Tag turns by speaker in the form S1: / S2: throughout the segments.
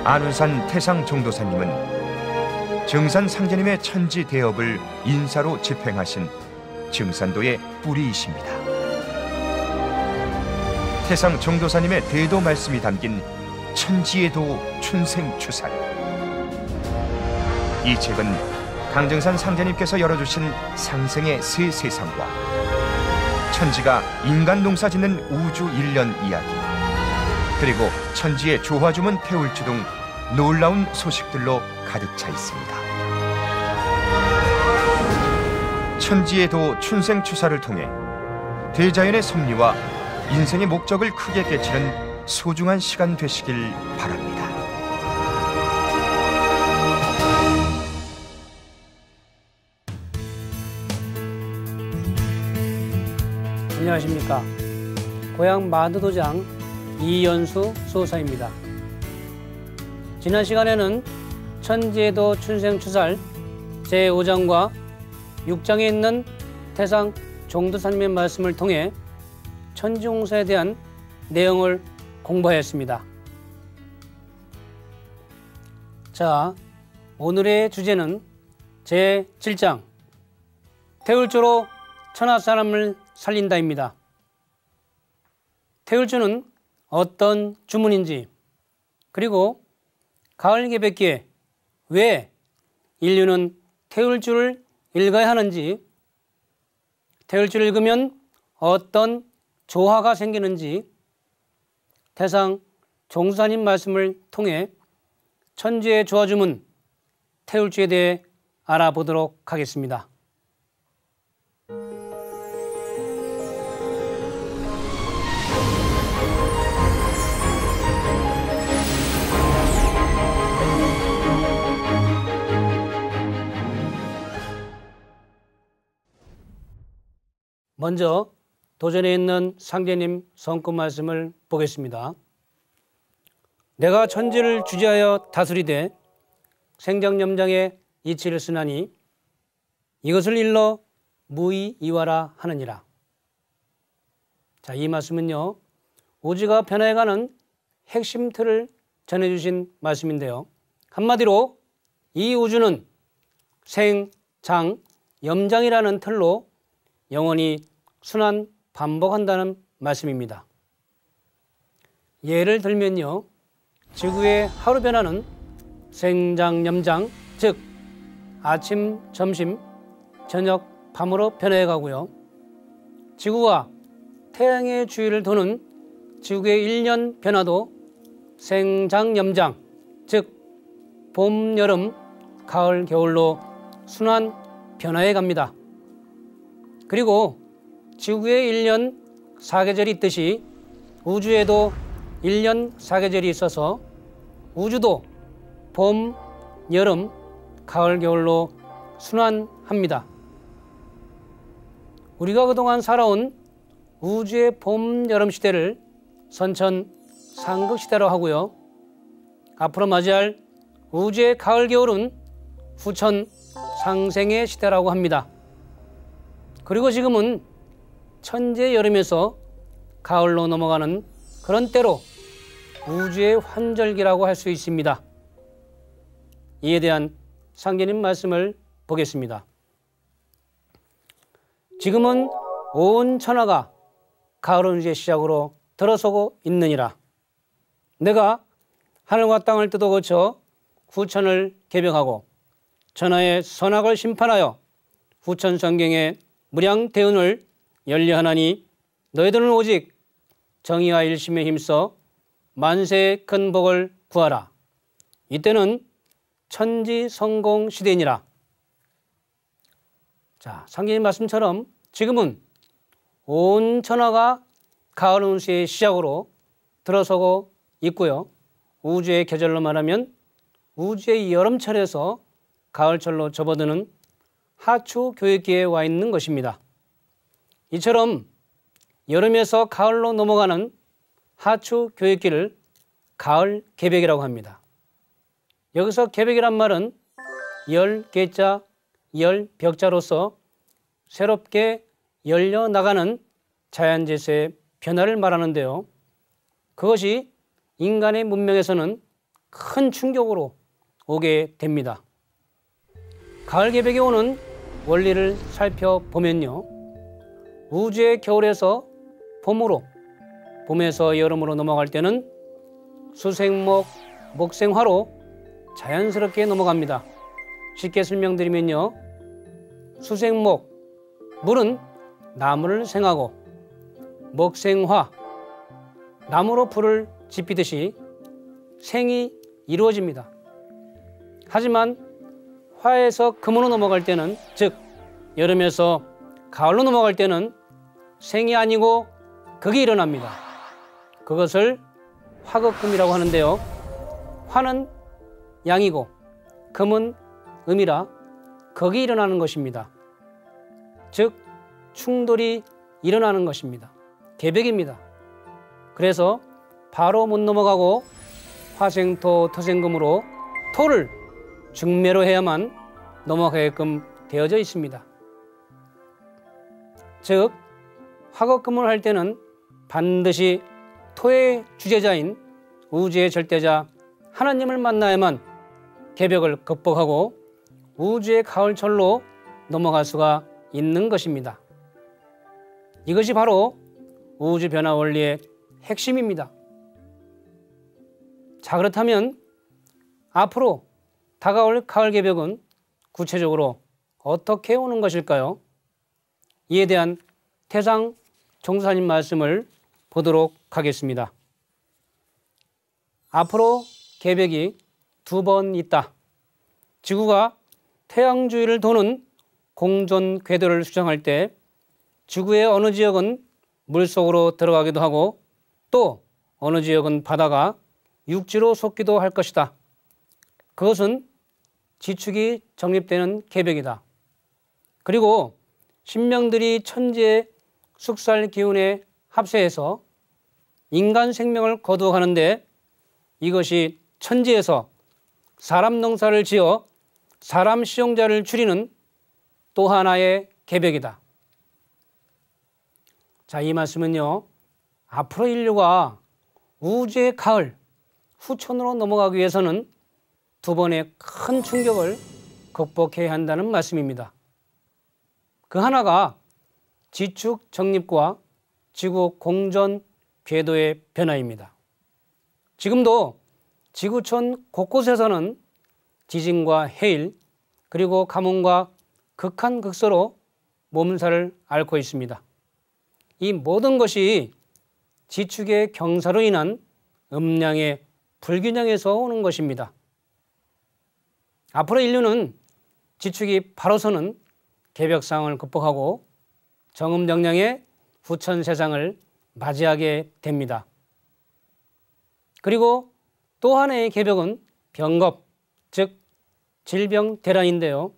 S1: 안운산 태상 종도사님은 증산 상제님의 천지 대업을 인사로 집행하신 증산도의 뿌리이십니다. 태상 종도사님의 대도 말씀이 담긴 천지의 도 춘생추살. 이 책은 강증산 상제님께서 열어주신 상생의 새 세상과 천지가 인간 농사 짓는 우주 일련 이야기, 그리고 천지의 조화주문 태울주 등 놀라운 소식들로 가득 차 있습니다. 천지의 도 춘생추사를 통해 대자연의 섭리와 인생의 목적을 크게 깨치는 소중한 시간 되시길 바랍니다.
S2: 안녕하십니까. 고향 마두도장 이연수 수호사입니다. 지난 시간에는 천지의 도 춘생추살 제5장과 6장에 있는 태상 종도사님의 말씀을 통해 천지홍사에 대한 내용을 공부하였습니다. 자, 오늘의 주제는 제7장 태울주로 천하사람을 살린다입니다. 태울주는 어떤 주문인지, 그리고 가을 개백기에 왜 인류는 태울주를 읽어야 하는지, 태울주를 읽으면 어떤 조화가 생기는지 태상 종도사님 말씀을 통해 천지의 조화주문 태울주에 대해 알아보도록 하겠습니다. 먼저 도전에 있는 상제님 성구 말씀을 보겠습니다. 내가 천지를 주재하여 다스리되 생장염장의 이치를 쓰나니 이것을 일러 무의이화라 하느니라. 자, 이 말씀은요, 우주가 변화해가는 핵심 틀을 전해주신 말씀인데요. 한마디로 이 우주는 생, 장, 염장이라는 틀로 영원히 순환 반복한다는 말씀입니다. 예를 들면요, 지구의 하루 변화는 생장, 염장, 즉 아침, 점심, 저녁, 밤으로 변해해 가고요. 지구가 태양의 주위를 도는 지구의 1년 변화도 생장, 염장, 즉 봄, 여름, 가을, 겨울로 순환 변화해 갑니다. 그리고 지구에 1년 4계절이 있듯이 우주에도 1년 4계절이 있어서 우주도 봄, 여름, 가을, 겨울로 순환합니다. 우리가 그동안 살아온 우주의 봄, 여름 시대를 선천 상극 시대로 하고요. 앞으로 맞이할 우주의 가을, 겨울은 후천 상생의 시대라고 합니다. 그리고 지금은 천재 여름에서 가을로 넘어가는 그런 때로 우주의 환절기라고 할 수 있습니다. 이에 대한 상제님 말씀을 보겠습니다. 지금은 온 천하가 가을 운수의 시작으로 들어서고 있느니라. 내가 하늘과 땅을 뜯어 고쳐 후천을 개병하고 천하의 선악을 심판하여 후천 성경의 무량 대운을 열려하나니 너희들은 오직 정의와 일심에 힘써 만세의 큰 복을 구하라. 이때는 천지 성공 시대니라. 자, 상제님 말씀처럼 지금은 온 천하가 가을 운수의 시작으로 들어서고 있고요. 우주의 계절로 말하면 우주의 여름철에서 가을철로 접어드는 하추 교육기에 와 있는 것입니다. 이처럼 여름에서 가을로 넘어가는 하추 교육기를 가을 개백이라고 합니다. 여기서 개백이란 말은 열개자, 열벽자로서 새롭게 열려나가는 자연재세의 변화를 말하는데요. 그것이 인간의 문명에서는 큰 충격으로 오게 됩니다. 가을 개벽이 오는 원리를 살펴보면요. 우주의 겨울에서 봄으로, 봄에서 여름으로 넘어갈 때는 수생목, 목생화로 자연스럽게 넘어갑니다. 쉽게 설명드리면요. 수생목, 물은 나무를 생하고, 목생화, 나무로 불을 지피듯이 생이 이루어집니다. 하지만 화에서 금으로 넘어갈 때는, 즉 여름에서 가을로 넘어갈 때는 생이 아니고 극이 일어납니다. 그것을 화극금이라고 하는데요. 화는 양이고 금은 음이라 극이 일어나는 것입니다. 즉 충돌이 일어나는 것입니다. 개벽입니다. 그래서 바로 못 넘어가고 화생토 토생금으로 토를 중매로 해야만 넘어가게끔 되어져 있습니다. 즉 화극금을 할 때는 반드시 토의 주재자인 우주의 절대자 하나님을 만나야만 개벽을 극복하고 우주의 가을철로 넘어갈 수가 있는 것입니다. 이것이 바로 우주 변화 원리의 핵심입니다. 자, 그렇다면 앞으로 다가올 가을 개벽은 구체적으로 어떻게 오는 것일까요? 이에 대한 태상 종사님 말씀을 보도록 하겠습니다. 앞으로 개벽이 2번 있다. 지구가 태양 주위를 도는 공전 궤도를 수정할 때 지구의 어느 지역은 물속으로 들어가기도 하고 또 어느 지역은 바다가 육지로 솟기도 할 것이다. 그것은 지축이 정립되는 개벽이다. 그리고 신명들이 천지의 숙살 기운에 합세해서 인간 생명을 거두어가는데 이것이 천지에서 사람 농사를 지어 사람 시용자를 줄이는 또 하나의 개벽이다. 자, 이 말씀은요. 앞으로 인류가 우주의 가을, 후천으로 넘어가기 위해서는 2번의 큰 충격을 극복해야 한다는 말씀입니다. 그 하나가 지축 정립과 지구 공전 궤도의 변화입니다. 지금도 지구촌 곳곳에서는 지진과 해일 그리고 가뭄과 극한 극소로 몸살을 앓고 있습니다. 이 모든 것이 지축의 경사로 인한 음량의 불균형에서 오는 것입니다. 앞으로 인류는 지축이 바로 서는 개벽상을 극복하고 정음정량의 후천 세상을 맞이하게 됩니다. 그리고 또 하나의 개벽은 병겁, 즉 질병 대란인데요.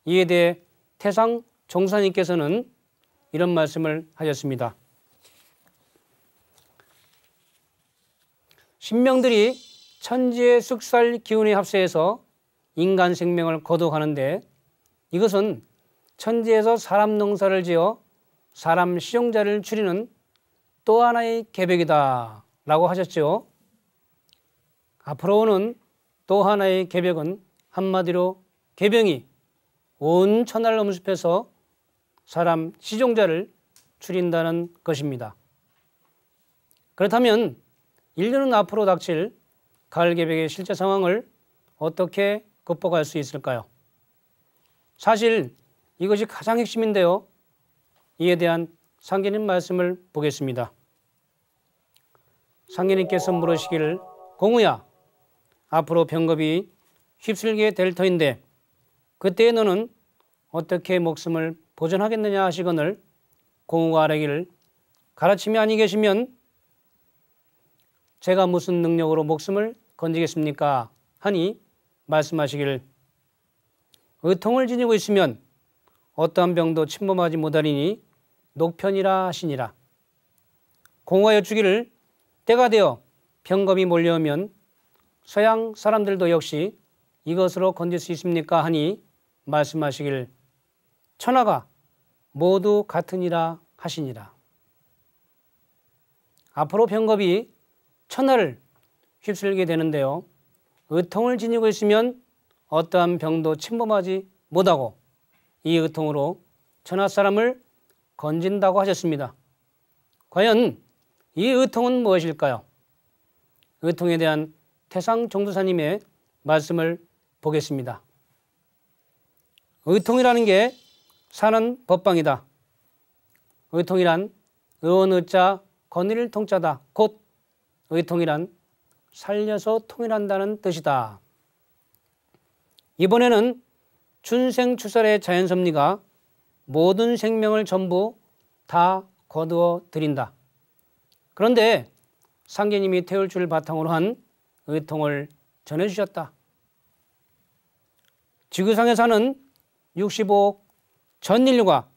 S2: 이에 대해 태상 종사님께서는 이런 말씀을 하셨습니다. 신명들이 천지의 숙살 기운에 합세해서 인간 생명을 거둬가는데 이것은 천지에서 사람 농사를 지어 사람 시용자를 줄이는 또 하나의 개벽이다 라고 하셨죠. 앞으로 오는 또 하나의 개벽은 한마디로 개병이 온 천하를 엄습해서 사람 시종자를 줄인다는 것입니다. 그렇다면 인류는 앞으로 닥칠 가을 개벽의 실제 상황을 어떻게 극복할 수 있을까요? 사실 이것이 가장 핵심인데요. 이에 대한 상계님 말씀을 보겠습니다. 상계님께서 물으시기를 공우야, 앞으로 병겁이 휩쓸게 될 터인데 그때에 너는 어떻게 목숨을 보존하겠느냐 하시거늘 공우가 아뢰기를 가르침이 아니 계시면 제가 무슨 능력으로 목숨을 건지겠습니까? 하니 말씀하시기를 의통을 지니고 있으면 어떠한 병도 침범하지 못하리니 녹편이라 하시니라. 공우가 여쭈기를 때가 되어 병겁이 몰려오면 서양 사람들도 역시 이것으로 건질 수 있습니까? 하니 말씀하시길 천하가 모두 같으니라 하시니라. 앞으로 병겁이 천하를 휩쓸게 되는데요. 의통을 지니고 있으면 어떠한 병도 침범하지 못하고 이 의통으로 천하 사람을 건진다고 하셨습니다. 과연 이 의통은 무엇일까요? 의통에 대한 태상 종도사님의 말씀을 보겠습니다. 의통이라는 게 사는 법방이다. 의통이란 의원의자 건일 통자다. 곧 의통이란 살려서 통일한다는 뜻이다. 이번에는 춘생추설의 자연섭리가 모든 생명을 전부 다 거두어 드린다. 그런데 상제님이 태울주를 바탕으로 한 의통을 전해주셨다. 지구상에 사는 65억 전 인류가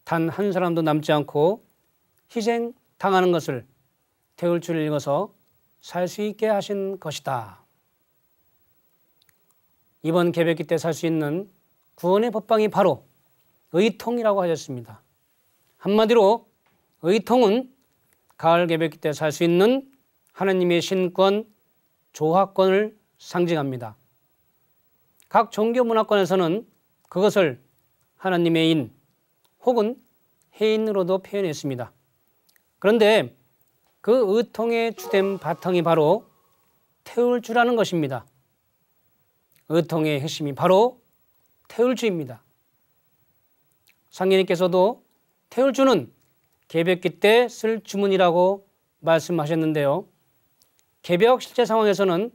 S2: 단 한 사람도 남지 않고 희생당하는 것을 태울주를 읽어서 살 수 있게 하신 것이다. 이번 개벽기 때 살 수 있는 구원의 법방이 바로 의통이라고 하셨습니다. 한마디로 의통은 가을 개벽기 때 살 수 있는 하나님의 신권, 조화권을 상징합니다. 각 종교 문화권에서는 그것을 하나님의 인 혹은 해인으로도 표현했습니다. 그런데 그 의통의 주된 바탕이 바로 태울주라는 것입니다. 의통의 핵심이 바로 태울주입니다. 상제님께서도 태울주는 개벽기 때 쓸 주문이라고 말씀하셨는데요. 개벽 실제 상황에서는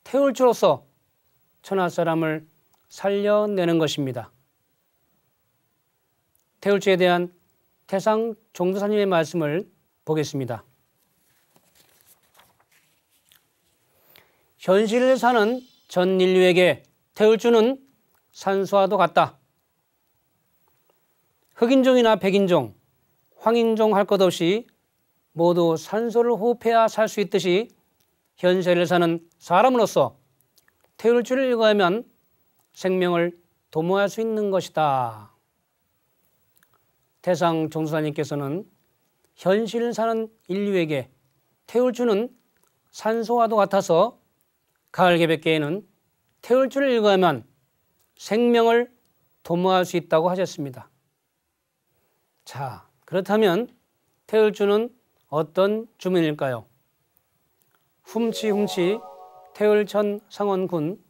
S2: 태울주로서 천하 사람을 살려내는 것입니다. 태울주에 대한 태상 종도사님의 말씀을 보겠습니다. 현실을 사는 전 인류에게 태울주는 산소와도 같다. 흑인종이나 백인종, 황인종 할 것 없이 모두 산소를 호흡해야 살 수 있듯이 현세를 사는 사람으로서 태울주를 읽어야만 생명을 도모할 수 있는 것이다. 태상 종도사님께서는 현실을 사는 인류에게 태울주는 산소와도 같아서 가을 개벽기에는 태울주를 읽어야만 생명을 도모할 수 있다고 하셨습니다. 자, 그렇다면 태울주는 어떤 주문일까요? 훔치훔치 태울천 상원군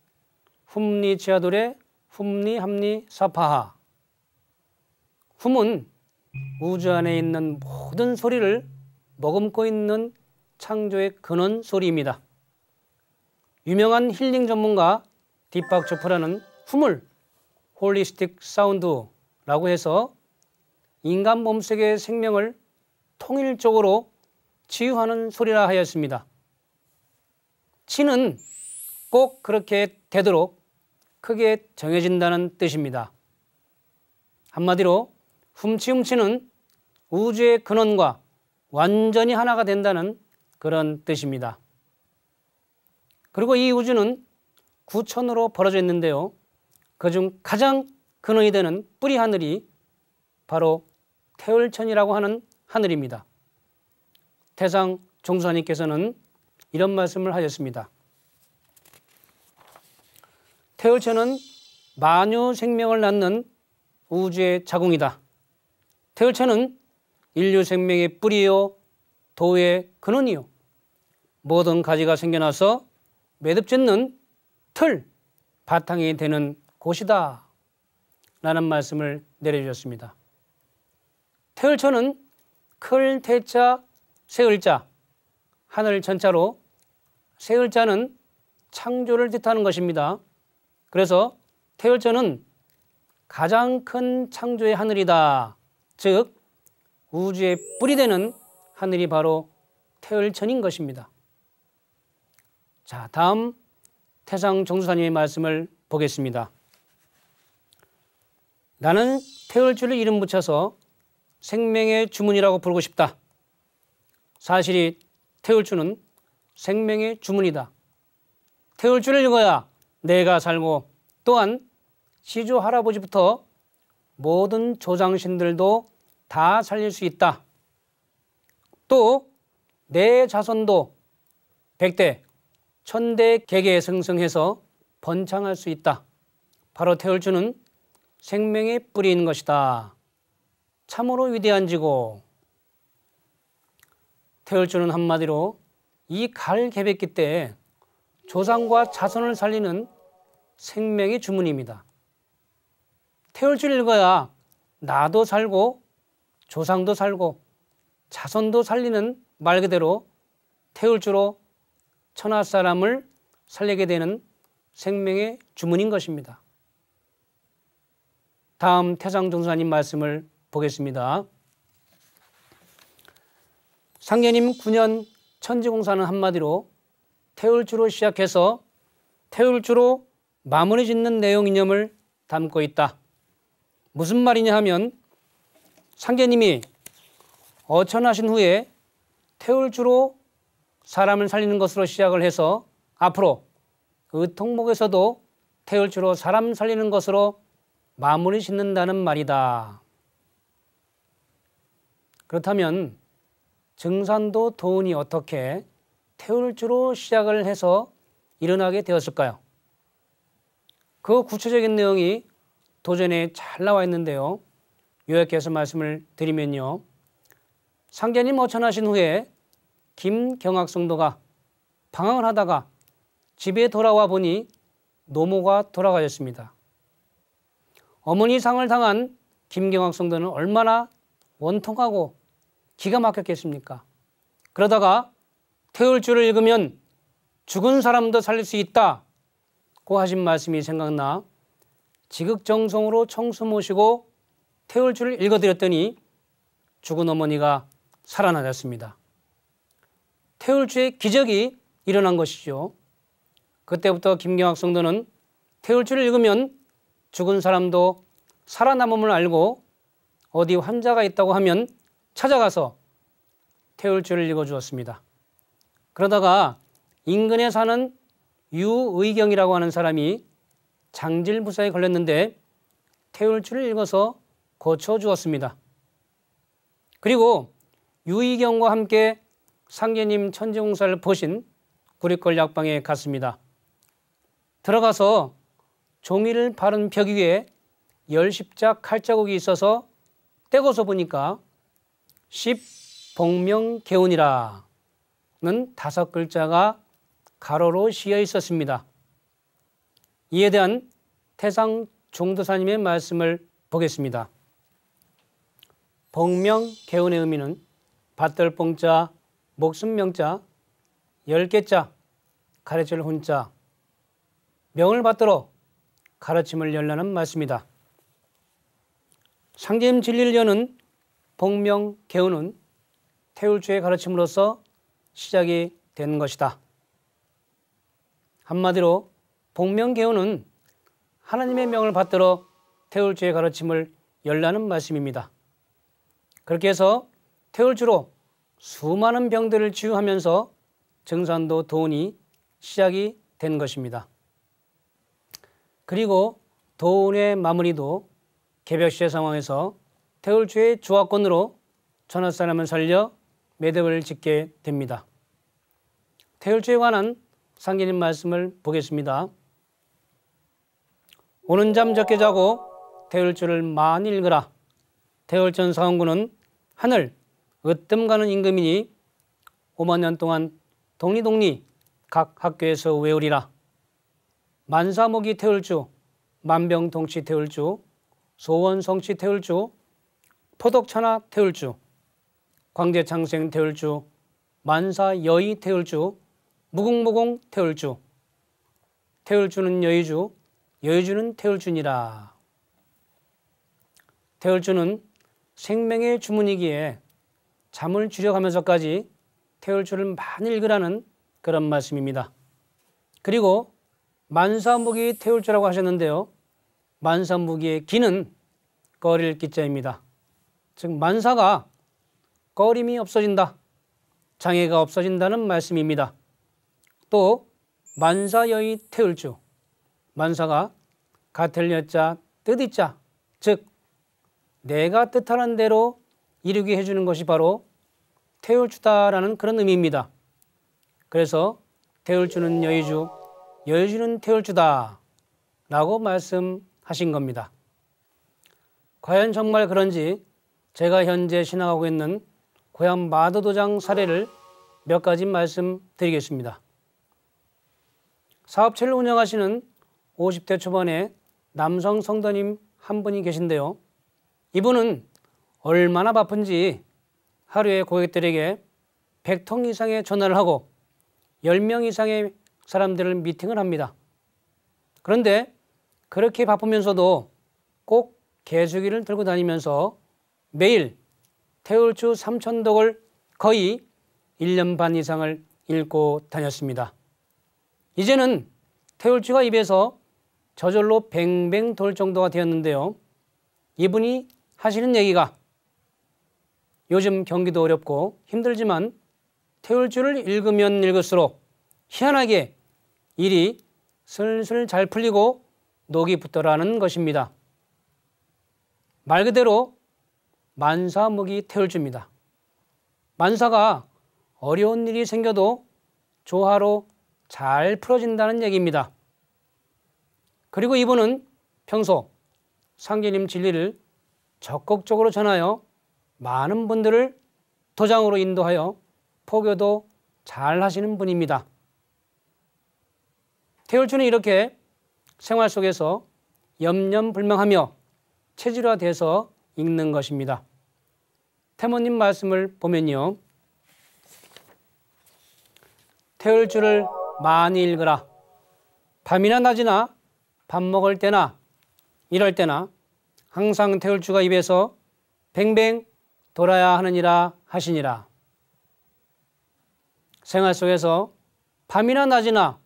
S2: 훔리지하돌의 훔리함리 사파하. 훔은 우주 안에 있는 모든 소리를 머금고 있는 창조의 근원 소리입니다. 유명한 힐링 전문가 딥박 조프라는 훔을 홀리스틱 사운드라고 해서 인간 몸속의 생명을 통일적으로 치유하는 소리라 하였습니다. 치는 꼭 그렇게 되도록 크게 정해진다는 뜻입니다. 한마디로 훔치훔치는 우주의 근원과 완전히 하나가 된다는 그런 뜻입니다. 그리고 이 우주는 구천으로 벌어져 있는데요. 그중 가장 근원이 되는 뿌리 하늘이 바로 태울천이라고 하는 하늘입니다. 태상 종도사님께서는 이런 말씀을 하셨습니다. 태울천은 만유 생명을 낳는 우주의 자궁이다. 태울천은 인류 생명의 뿌리요 도의 근원이요 모든 가지가 생겨나서 매듭짓는 틀, 바탕이 되는 곳이다 라는 말씀을 내려주셨습니다. 태울천은 클 태자 세을자 하늘 천자로 세을자는 창조를 뜻하는 것입니다. 그래서 태울천은 가장 큰 창조의 하늘이다. 즉 우주의 뿌리 되는 하늘이 바로 태울천인 것입니다. 자, 다음 태상 종도사님의 말씀을 보겠습니다. 나는 태울주를 이름 붙여서 생명의 주문이라고 부르고 싶다. 사실이 태울주는 생명의 주문이다. 태울주를 읽어야 내가 살고 또한 시조 할아버지부터 모든 조상신들도 다 살릴 수 있다. 또 내 자손도 100대, 천대 개개 승승해서 번창할 수 있다. 바로 태울주는 생명의 뿌리인 것이다. 참으로 위대한 지고. 태울주는 한마디로 이 가을 개백기 때 조상과 자손을 살리는 생명의 주문입니다. 태울주를 읽어야 나도 살고 조상도 살고 자손도 살리는 말 그대로 태울주로 천하 사람을 살리게 되는 생명의 주문인 것입니다. 다음 태상종사님 말씀을 보겠습니다. 상계님 9년 천지공사는 한마디로 태울주로 시작해서 태울주로 마무리 짓는 내용 이념을 담고 있다. 무슨 말이냐 하면 상계님이 어천하신 후에 태울주로 사람을 살리는 것으로 시작을 해서 앞으로 의통목에서도 태울주로 사람 살리는 것으로 마무리 짓는다는 말이다. 그렇다면 증산도 도운이 어떻게 태울주로 시작을 해서 일어나게 되었을까요? 그 구체적인 내용이 도전에 잘 나와 있는데요. 요약해서 말씀을 드리면요. 상계님 어천하신 후에 김경학성도가 방황을 하다가 집에 돌아와 보니 노모가 돌아가셨습니다. 어머니 상을 당한 김경학성도는 얼마나 원통하고 기가 막혔겠습니까? 그러다가 태울주를 읽으면 죽은 사람도 살릴 수 있다고 하신 말씀이 생각나 지극정성으로 청수 모시고 태울주를 읽어드렸더니 죽은 어머니가 살아나셨습니다. 태울주의 기적이 일어난 것이죠. 그때부터 김경학 성도는 태울주를 읽으면 죽은 사람도 살아남음을 알고 어디 환자가 있다고 하면 찾아가서 태울주를 읽어주었습니다. 그러다가 인근에 사는 유의경이라고 하는 사람이 장질부사에 걸렸는데 태울주를 읽어서 고쳐주었습니다. 그리고 유의경과 함께 상계님 천지공사를 보신 구리골 약방에 갔습니다. 들어가서 종이를 바른 벽 위에 10십자 칼자국이 있어서 떼고서 보니까 십복명개운이라는 5글자가 가로로 씌어 있었습니다. 이에 대한 태상 종도사님의 말씀을 보겠습니다. 복명개운의 의미는 받들뽕자, 목숨명자, 10개자, 가르칠 훈자, 명을 받들어 가르침을 열라는 말씀이다. 상계님 진리를 여는 복명개운은 태울주의 가르침으로서 시작이 된 것이다. 한마디로 복명개운은 하나님의 명을 받들어 태울주의 가르침을 열라는 말씀입니다. 그렇게 해서 태울주로 수많은 병들을 치유하면서 증산도 도운이 시작이 된 것입니다. 그리고 도운의 마무리도 개벽시의 상황에서 태울주의 조합권으로 천하사람을 살려 매듭을 짓게 됩니다. 태울주에 관한 상계님 말씀을 보겠습니다. 오는 잠 적게 자고 태울주를 많이 읽으라. 태울전 사원군은 하늘 으뜸 가는 임금이니 5만 년 동안 독리독리 각 학교에서 외우리라. 만사목이 태울주, 만병통치 태울주, 소원성치 태울주, 포덕천하 태울주, 광대창생 태울주, 만사여의 태울주, 무궁무공 태울주. 태울주는 여의주, 여의주는 태울주니라. 태울주는 생명의 주문이기에 잠을 줄여가면서까지 태울주를 많이 읽으라는 그런 말씀입니다. 그리고 만사무기 태울주라고 하셨는데요. 만사무기의 기는 꺼릴 기자입니다. 즉 만사가 꺼림이 없어진다, 장애가 없어진다는 말씀입니다. 또 만사여의 태울주, 만사가 같을 여자 뜻이 자, 즉 내가 뜻하는 대로 이루게 해주는 것이 바로 태울주다라는 그런 의미입니다. 그래서 태울주는 여의주, 여의주는 태울주다 라고 말씀하신 겁니다. 과연 정말 그런지 제가 현재 신앙하고 있는 고향 마도도장 사례를 몇 가지 말씀드리겠습니다. 사업체를 운영하시는 50대 초반의 남성 성도님 한 분이 계신데요. 이분은 얼마나 바쁜지 하루에 고객들에게 100통 이상의 전화를 하고 10명 이상의 사람들을 미팅을 합니다. 그런데 그렇게 바쁘면서도 꼭 개수기를 들고 다니면서 매일 태울주 3,000독을 거의 1년 반 이상을 읽고 다녔습니다. 이제는 태울주가 입에서 저절로 뱅뱅 돌 정도가 되었는데요. 이분이 하시는 얘기가 요즘 경기도 어렵고 힘들지만 태울주를 읽으면 읽을수록 희한하게 일이 슬슬 잘 풀리고 녹이 붙더라는 것입니다. 말 그대로 만사무기 태울주입니다. 만사가 어려운 일이 생겨도 조화로 잘 풀어진다는 얘기입니다. 그리고 이분은 평소 상제님 진리를 적극적으로 전하여 많은 분들을 도장으로 인도하여 포교도 잘 하시는 분입니다. 태울주는 이렇게 생활 속에서 염려불명하며 체질화돼서 읽는 것입니다. 태모님 말씀을 보면요. 태울주를 많이 읽으라. 밤이나 낮이나 밥 먹을 때나 일할 때나 항상 태울주가 입에서 뱅뱅 돌아야 하느니라 하시니라. 생활 속에서 밤이나 낮이나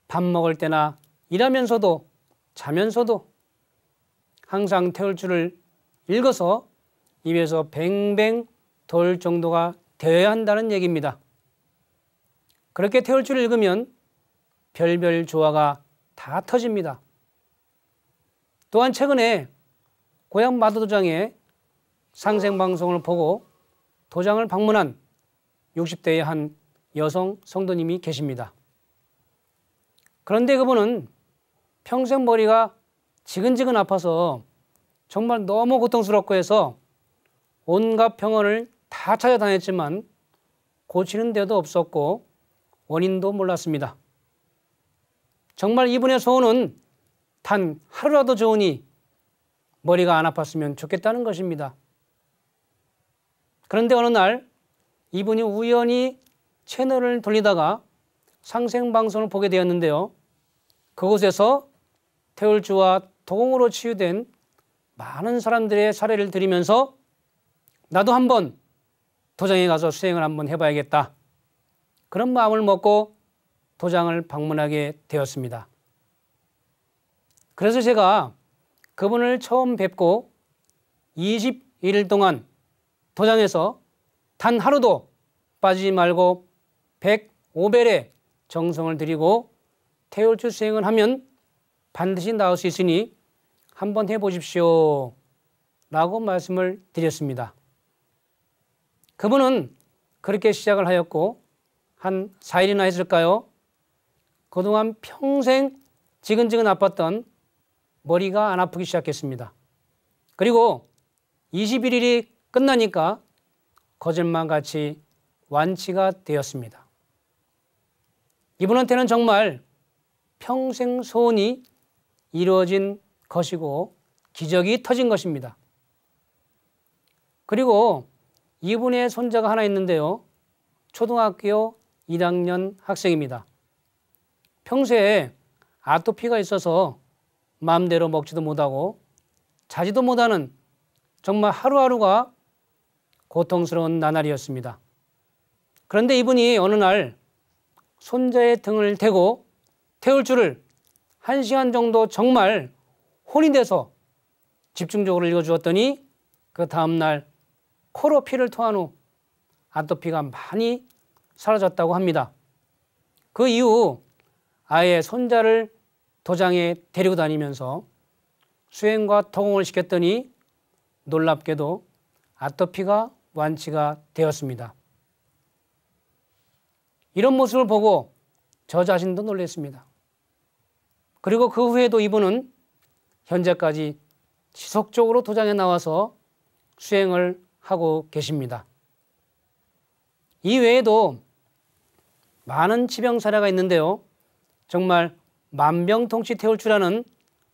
S2: 밥 먹을 때나 일하면서도 자면서도 항상 태울주를 읽어서 입에서 뱅뱅 돌 정도가 되어야 한다는 얘기입니다. 그렇게 태울주를 읽으면 별별 조화가 다 터집니다. 또한 최근에 고향 마도도장의 상생방송을 보고 도장을 방문한 60대의 한 여성 성도님이 계십니다. 그런데 그분은 평생 머리가 지근지근 아파서 정말 너무 고통스럽고 해서 온갖 병원을 다 찾아다녔지만 고치는 데도 없었고 원인도 몰랐습니다. 정말 이분의 소원은 단 하루라도 좋으니 머리가 안 아팠으면 좋겠다는 것입니다. 그런데 어느 날 이분이 우연히 채널을 돌리다가 상생방송을 보게 되었는데요. 그곳에서 태울주와 도공으로 치유된 많은 사람들의 사례를 들으면서 나도 한번 도장에 가서 수행을 한번 해봐야겠다. 그런 마음을 먹고 도장을 방문하게 되었습니다. 그래서 제가 그분을 처음 뵙고 21일 동안 도장에서 단 하루도 빠지지 말고 105배의 정성을 들이고 태울주 수행을 하면 반드시 나을 수 있으니 한번 해보십시오 라고 말씀을 드렸습니다. 그분은 그렇게 시작을 하였고 한 4일이나 했을까요? 그동안 평생 지근지근 아팠던 머리가 안 아프기 시작했습니다. 그리고 21일이 끝나니까 거짓말같이 완치가 되었습니다. 이분한테는 정말 평생 소원이 이루어진 것이고 기적이 터진 것입니다. 그리고 이분의 손자가 하나 있는데요. 초등학교 1학년 학생입니다. 평소에 아토피가 있어서 마음대로 먹지도 못하고 자지도 못하는 정말 하루하루가 고통스러운 나날이었습니다. 그런데 이분이 어느 날 손자의 등을 대고 태울주를 1시간 정도 정말 혼이 돼서 집중적으로 읽어주었더니 그 다음날 코로 피를 토한 후 아토피가 많이 사라졌다고 합니다. 그 이후 아예 손자를 도장에 데리고 다니면서 수행과 토공을 시켰더니 놀랍게도 아토피가 완치가 되었습니다. 이런 모습을 보고 저 자신도 놀랐습니다. 그리고 그 후에도 이분은 현재까지 지속적으로 도장에 나와서 수행을 하고 계십니다. 이 외에도 많은 지병 사례가 있는데요. 정말 만병통치 태울 줄 아는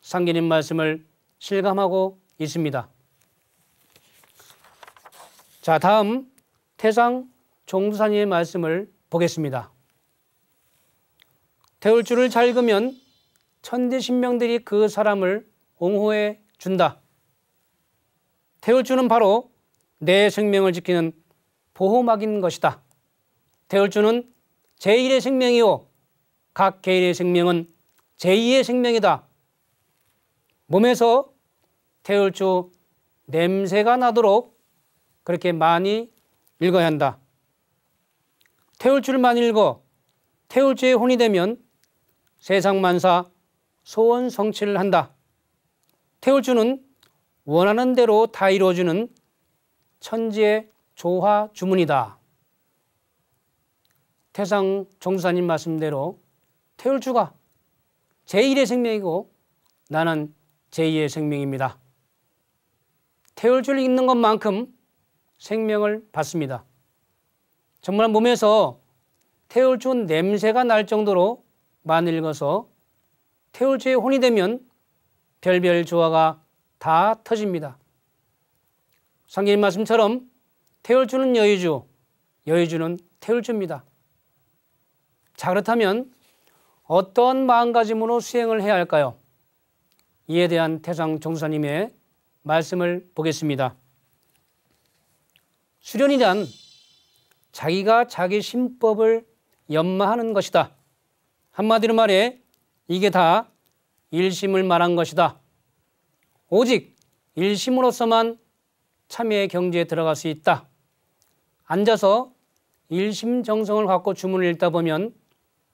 S2: 상계님 말씀을 실감하고 있습니다. 자, 다음 태상 종두사님의 말씀을 보겠습니다. 태울 줄을 잘 그면 천대신명들이 그 사람을 옹호해 준다. 태울 줄은 바로 내 생명을 지키는 보호막인 것이다. 태울 줄은 제1의 생명이요 각 개인의 생명은 제2의 생명이다. 몸에서 태울주 냄새가 나도록 그렇게 많이 읽어야 한다. 태울주를 많이 읽어 태울주의 혼이 되면 세상 만사 소원 성취를 한다. 태울주는 원하는 대로 다 이루어주는 천지의 조화 주문이다. 태상 종두사님 말씀대로 태울주가 제1의 생명이고 나는 제2의 생명입니다. 태울주를 읽는 것만큼 생명을 받습니다. 정말 몸에서 태울주 냄새가 날 정도로 많이 읽어서 태울주의 혼이 되면 별별 조화가 다 터집니다. 상계님 말씀처럼 태울주는 여의주, 여의주는 태울주입니다. 자, 그렇다면 어떤 마음가짐으로 수행을 해야 할까요? 이에 대한 태상 종두사님의 말씀을 보겠습니다. 수련이란 자기가 자기 신법을 연마하는 것이다. 한마디로 말해 이게 다 일심을 말한 것이다. 오직 일심으로서만 참회의 경지에 들어갈 수 있다. 앉아서 일심정성을 갖고 주문을 읽다 보면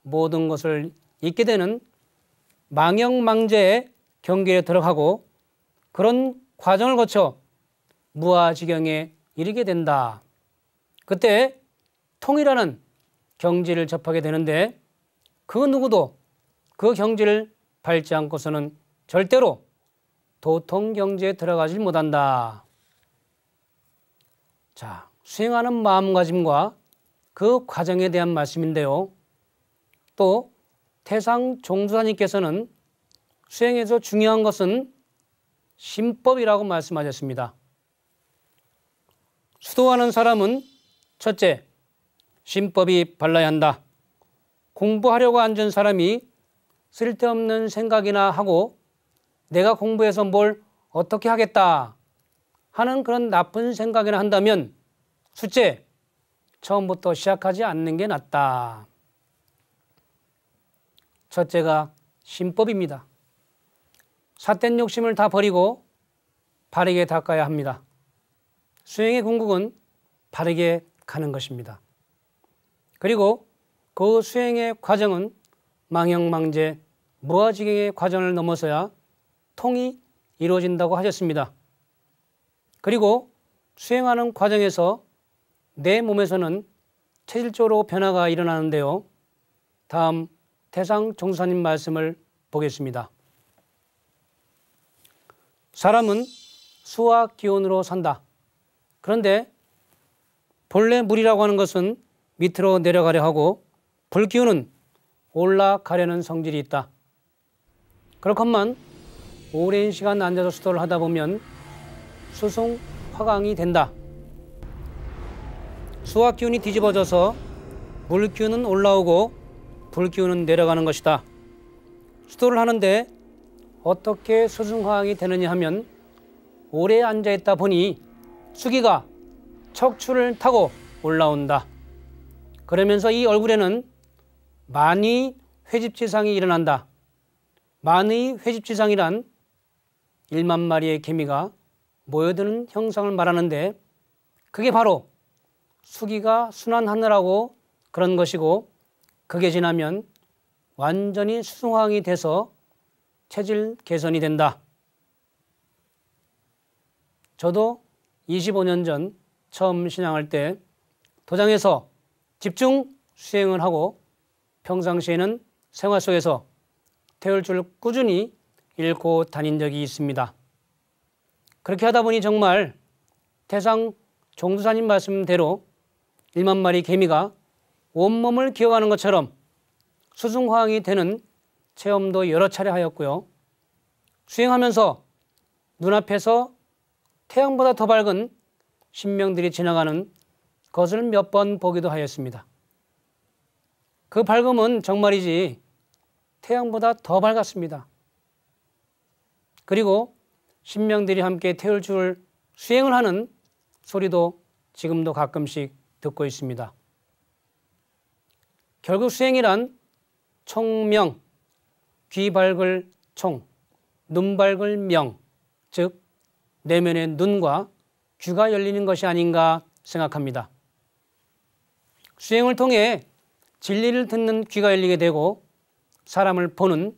S2: 모든 것을 잊게 되는 망영망제의 경계에 들어가고 그런 과정을 거쳐 무아지경에 이르게 된다. 그때 통이라는 경지를 접하게 되는데 그 누구도 그 경지를 밟지 않고서는 절대로 도통 경지에 들어가지 못한다. 자, 수행하는 마음가짐과 그 과정에 대한 말씀인데요. 또 태상 종두사님께서는 수행에서 중요한 것은 신법이라고 말씀하셨습니다. 수도하는 사람은 첫째, 신법이 발라야 한다. 공부하려고 앉은 사람이 쓸데없는 생각이나 하고 내가 공부해서 뭘 어떻게 하겠다 하는 그런 나쁜 생각이나 한다면 숫째, 처음부터 시작하지 않는 게 낫다. 첫째가 신법입니다. 삿된 욕심을 다 버리고 바르게 닦아야 합니다. 수행의 궁극은 바르게 가는 것입니다. 그리고 그 수행의 과정은 망영망제, 무아지경의 과정을 넘어서야 통이 이루어진다고 하셨습니다. 그리고 수행하는 과정에서 내 몸에서는 체질적으로 변화가 일어나는데요. 다음 태상 종두사님 말씀을 보겠습니다. 사람은 수와 기온으로 산다. 그런데 본래 물이라고 하는 것은 밑으로 내려가려 하고 불기운은 올라가려는 성질이 있다. 그렇건만 오랜 시간 앉아서 수도를 하다 보면 수승 화강이 된다. 수와 기운이 뒤집어져서 물 기운은 올라오고 불 기운은 내려가는 것이다. 수도를 하는데 어떻게 수승화강이 되느냐 하면 오래 앉아있다 보니 수기가 척추를 타고 올라온다. 그러면서 이 얼굴에는 많이 회집지상이 일어난다. 많이 회집지상이란 1만 마리의 개미가 모여드는 형상을 말하는데 그게 바로 수기가 순환하느라고 그런 것이고 그게 지나면 완전히 수승화강이 돼서 체질 개선이 된다. 저도 25년 전 처음 신앙할 때 도장에서 집중 수행을 하고 평상시에는 생활 속에서 태울 줄을 꾸준히 읽고 다닌 적이 있습니다. 그렇게 하다 보니 정말 태상 종두사님 말씀대로 1만 마리 개미가 온몸을 기어가는 것처럼 수승화항이 되는 체험도 여러 차례 하였고요. 수행하면서 눈앞에서 태양보다 더 밝은 신명들이 지나가는 것을 몇 번 보기도 하였습니다. 그 밝음은 정말이지 태양보다 더 밝았습니다. 그리고 신명들이 함께 태울 줄 수행을 하는 소리도 지금도 가끔씩 듣고 있습니다. 결국 수행이란 총명, 귀 밝을 총, 눈 밝을 명, 즉 내면의 눈과 귀가 열리는 것이 아닌가 생각합니다. 수행을 통해 진리를 듣는 귀가 열리게 되고 사람을 보는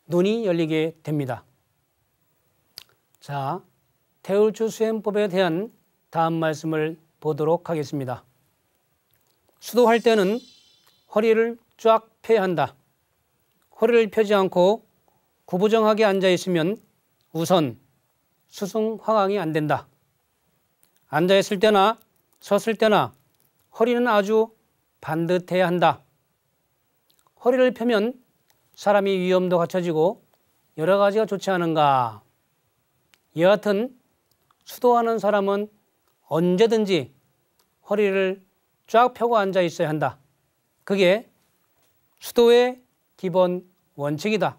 S2: 눈이 열리게 됩니다. 자, 태울주 수행법에 대한 다음 말씀을 보도록 하겠습니다. 수도할 때는 허리를 쫙 펴야 한다. 허리를 펴지 않고 구부정하게 앉아 있으면 우선 수승화강이 안 된다. 앉아 있을 때나 섰을 때나 허리는 아주 반듯해야 한다. 허리를 펴면 사람이 위험도 갖춰지고 여러 가지가 좋지 않은가. 여하튼 수도하는 사람은 언제든지 허리를 쫙 펴고 앉아 있어야 한다. 그게 수도의 기본 원칙이다.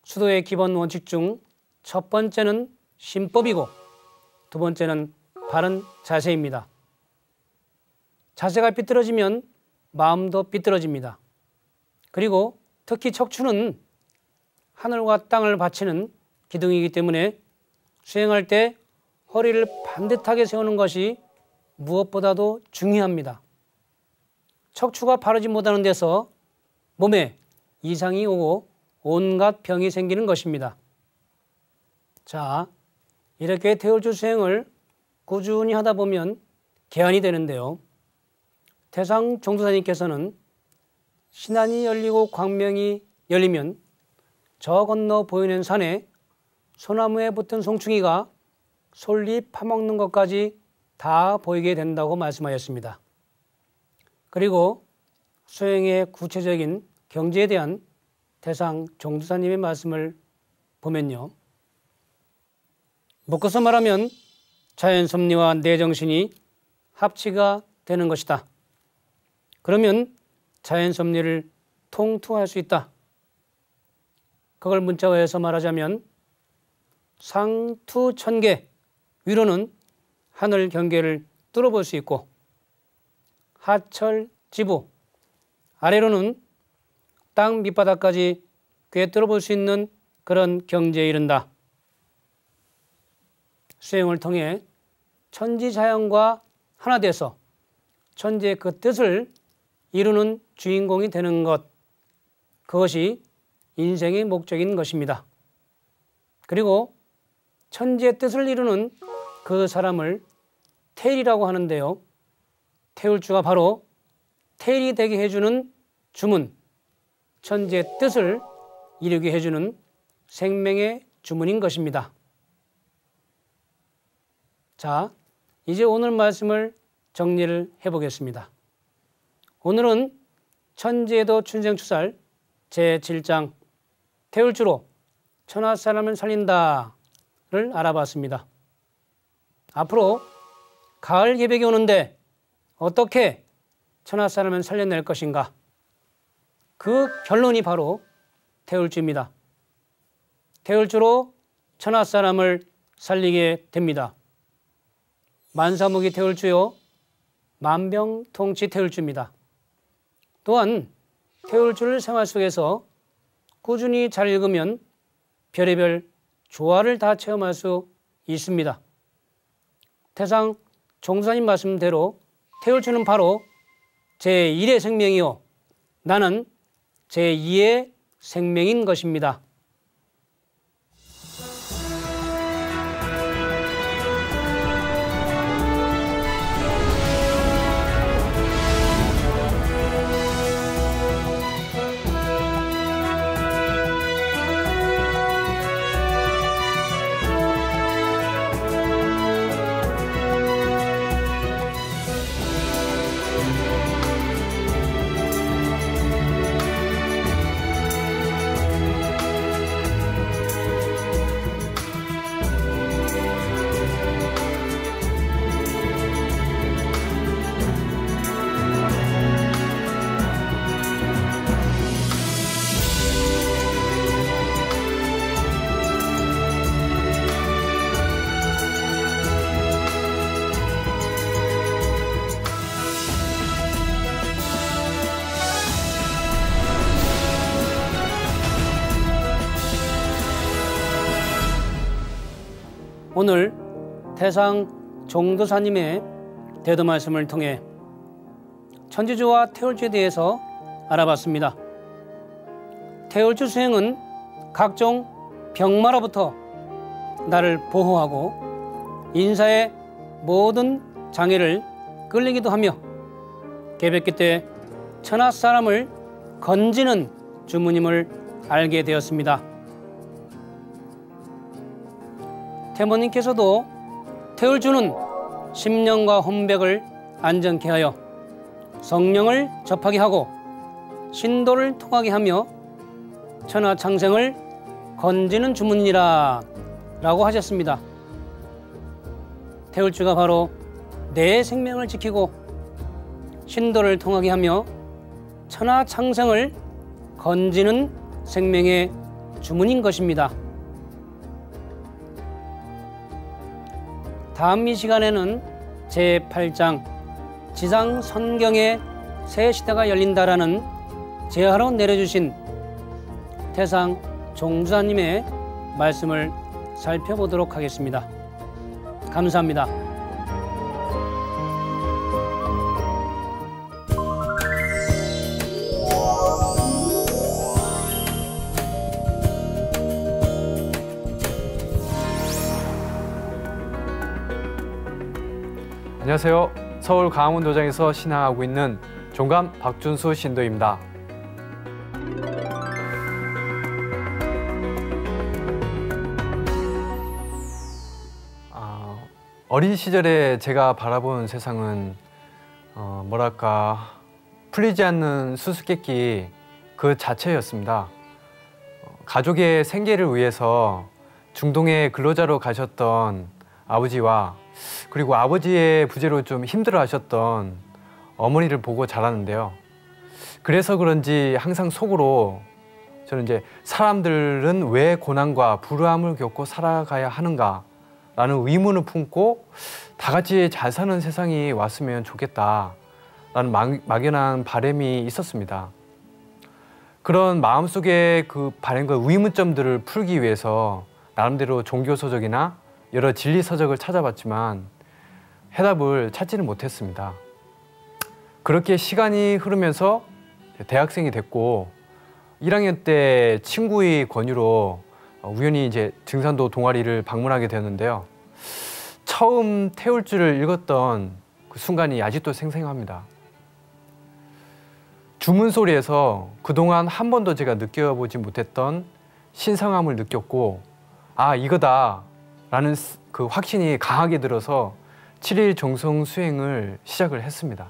S2: 수도의 기본 원칙 중 첫 번째는 심법이고 두 번째는 바른 자세입니다. 자세가 삐뚤어지면 마음도 삐뚤어집니다. 그리고 특히 척추는 하늘과 땅을 받치는 기둥이기 때문에 수행할 때 허리를 반듯하게 세우는 것이 무엇보다도 중요합니다. 척추가 바르지 못하는 데서 몸에 이상이 오고 온갖 병이 생기는 것입니다. 자, 이렇게 태울주 수행을 꾸준히 하다 보면 개안이 되는데요. 태상 종두사님께서는 신안이 열리고 광명이 열리면 저 건너 보이는 산에 소나무에 붙은 송충이가 솔잎 파먹는 것까지 다 보이게 된다고 말씀하셨습니다. 그리고 수행의 구체적인 경지에 대한 태상 종두사님의 말씀을 보면요. 묶어서 말하면 자연섭리와 내정신이 합치가 되는 것이다. 그러면 자연섭리를 통투할 수 있다. 그걸 문자화해서 말하자면 상투천계, 위로는 하늘 경계를 뚫어볼 수 있고 하철지부, 아래로는 땅 밑바닥까지 꿰뚫어볼 수 있는 그런 경지에 이른다. 수행을 통해 천지자연과 하나 돼서 천지의 그 뜻을 이루는 주인공이 되는 것, 그것이 인생의 목적인 것입니다. 그리고 천지의 뜻을 이루는 그 사람을 태일이라고 하는데요. 태울주가 바로 태일이 되게 해주는 주문, 천지의 뜻을 이루게 해주는 생명의 주문인 것입니다. 자, 이제 오늘 말씀을 정리를 해보겠습니다. 오늘은 천지에도 춘생추살 제7장 태울주로 천하사람을 살린다를 알아봤습니다. 앞으로 가을 개백이 오는데 어떻게 천하사람을 살려낼 것인가? 그 결론이 바로 태울주입니다. 태울주로 천하사람을 살리게 됩니다. 만사무기 태울주요, 만병통치 태울주입니다. 또한 태울주를 생활 속에서 꾸준히 잘 읽으면 별의별 조화를 다 체험할 수 있습니다. 태상 종사님 말씀대로 태울주는 바로 제1의 생명이요, 나는 제2의 생명인 것입니다. 오늘 태상 종도사님의 대도 말씀을 통해 천지주와 태울주에 대해서 알아봤습니다. 태울주 수행은 각종 병마로부터 나를 보호하고 인사의 모든 장애를 끌리기도 하며 개백기 때 천하 사람을 건지는 주문임을 알게 되었습니다. 태모님께서도 태울주는 심령과 혼백을 안전케 하여 성령을 접하게 하고 신도를 통하게 하며 천하창생을 건지는 주문이라 라고 하셨습니다. 태울주가 바로 내 생명을 지키고 신도를 통하게 하며 천하창생을 건지는 생명의 주문인 것입니다. 다음 이 시간에는 제8장 지상선경의 새 시대가 열린다라는 제하로 내려주신 태상 종주사님의 말씀을 살펴보도록 하겠습니다. 감사합니다.
S3: 안녕하세요. 서울 광화문도장에서 신앙하고 있는 종감 박준수 신도입니다. 어린 시절에 제가 바라본 세상은 뭐랄까 풀리지 않는 수수께끼 그 자체였습니다. 가족의 생계를 위해서 중동에 근로자로 가셨던 아버지와 그리고 아버지의 부재로 좀 힘들어하셨던 어머니를 보고 자랐는데요. 그래서 그런지 항상 속으로 저는 이제 사람들은 왜 고난과 불우함을 겪고 살아가야 하는가 라는 의문을 품고 다 같이 잘 사는 세상이 왔으면 좋겠다라는 막연한 바람이 있었습니다. 그런 마음속에 그 바람과 의문점들을 풀기 위해서 나름대로 종교서적이나 여러 진리서적을 찾아봤지만 해답을 찾지는 못했습니다. 그렇게 시간이 흐르면서 대학생이 됐고 1학년 때 친구의 권유로 우연히 이제 증산도 동아리를 방문하게 되었는데요. 처음 태울주를 읽었던 그 순간이 아직도 생생합니다. 주문 소리에서 그동안 한 번도 제가 느껴보지 못했던 신성함을 느꼈고 아 이거다 라는 그 확신이 강하게 들어서 7일 정성 수행을 시작을 했습니다.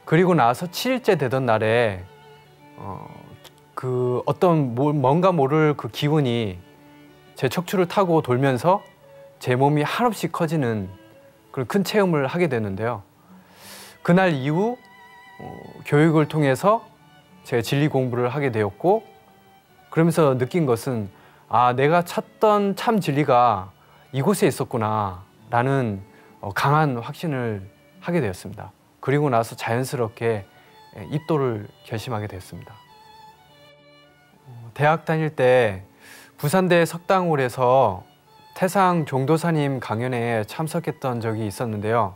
S3: 그리고 나서 7일째 되던 날에 그 어떤 뭔가 모를 그 기운이 제 척추를 타고 돌면서 제 몸이 한없이 커지는 그런 큰 체험을 하게 되는데요. 그날 이후 교육을 통해서 제가 진리 공부를 하게 되었고 그러면서 느낀 것은 아 내가 찾던 참 진리가 이곳에 있었구나 라는 강한 확신을 하게 되었습니다. 그리고 나서 자연스럽게 입도를 결심하게 되었습니다. 대학 다닐 때 부산대 석당홀에서 태상 종도사님 강연에 참석했던 적이 있었는데요.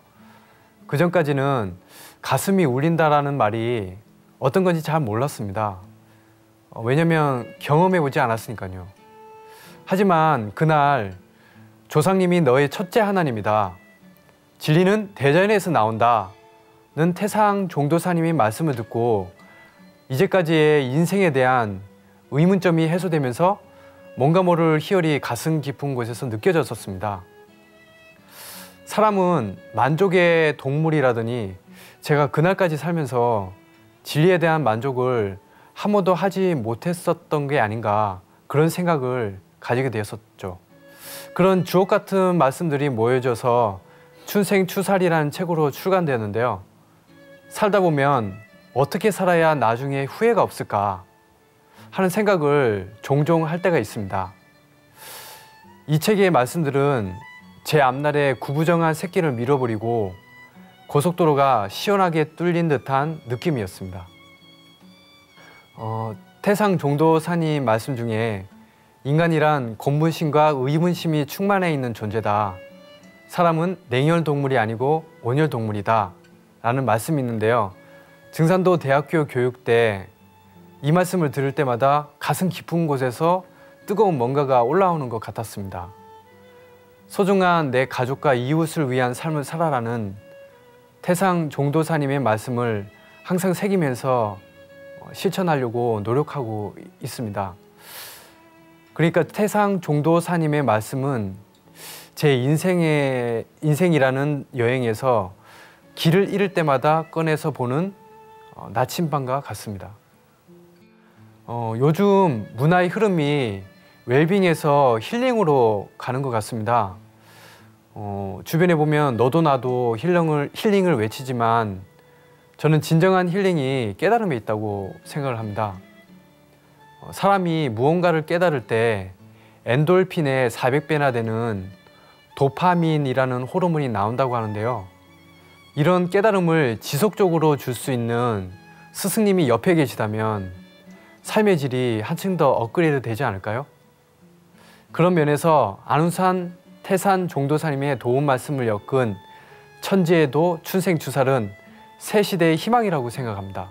S3: 그전까지는 가슴이 울린다라는 말이 어떤 건지 잘 몰랐습니다. 왜냐면 경험해보지 않았으니까요. 하지만 그날 조상님이 너의 첫째 하나님이다. 진리는 대자연에서 나온다. 는 태상 종도사님의 말씀을 듣고 이제까지의 인생에 대한 의문점이 해소되면서 뭔가 모를 희열이 가슴 깊은 곳에서 느껴졌었습니다. 사람은 만족의 동물이라더니 제가 그날까지 살면서 진리에 대한 만족을 한 번도 하지 못했었던 게 아닌가 그런 생각을 가지게 되었었죠. 그런 주옥 같은 말씀들이 모여져서 춘생추살이라는 책으로 출간되었는데요. 살다 보면 어떻게 살아야 나중에 후회가 없을까 하는 생각을 종종 할 때가 있습니다. 이 책의 말씀들은 제 앞날에 구부정한 새끼를 밀어버리고 고속도로가 시원하게 뚫린 듯한 느낌이었습니다. 태상 종도사님 말씀 중에 인간이란 공분심과 의문심이 충만해 있는 존재다. 사람은 냉혈 동물이 아니고 온혈 동물이다. 라는 말씀이 있는데요. 증산도 대학교 교육 때 이 말씀을 들을 때마다 가슴 깊은 곳에서 뜨거운 뭔가가 올라오는 것 같았습니다. 소중한 내 가족과 이웃을 위한 삶을 살아라는 태상 종도사님의 말씀을 항상 새기면서 실천하려고 노력하고 있습니다. 그러니까 태상 종도사님의 말씀은 제 인생이라는 여행에서 길을 잃을 때마다 꺼내서 보는 나침반과 같습니다. 요즘 문화의 흐름이 웰빙에서 힐링으로 가는 것 같습니다. 주변에 보면 너도 나도 힐링을 외치지만 저는 진정한 힐링이 깨달음에 있다고 생각을 합니다. 사람이 무언가를 깨달을 때 엔돌핀의 400배나 되는 도파민이라는 호르몬이 나온다고 하는데요. 이런 깨달음을 지속적으로 줄 수 있는 스승님이 옆에 계시다면 삶의 질이 한층 더 업그레이드 되지 않을까요? 그런 면에서 안우산 태산 종도사님의 도움 말씀을 엮은 천지의 도 춘생추살은 새 시대의 희망이라고 생각합니다.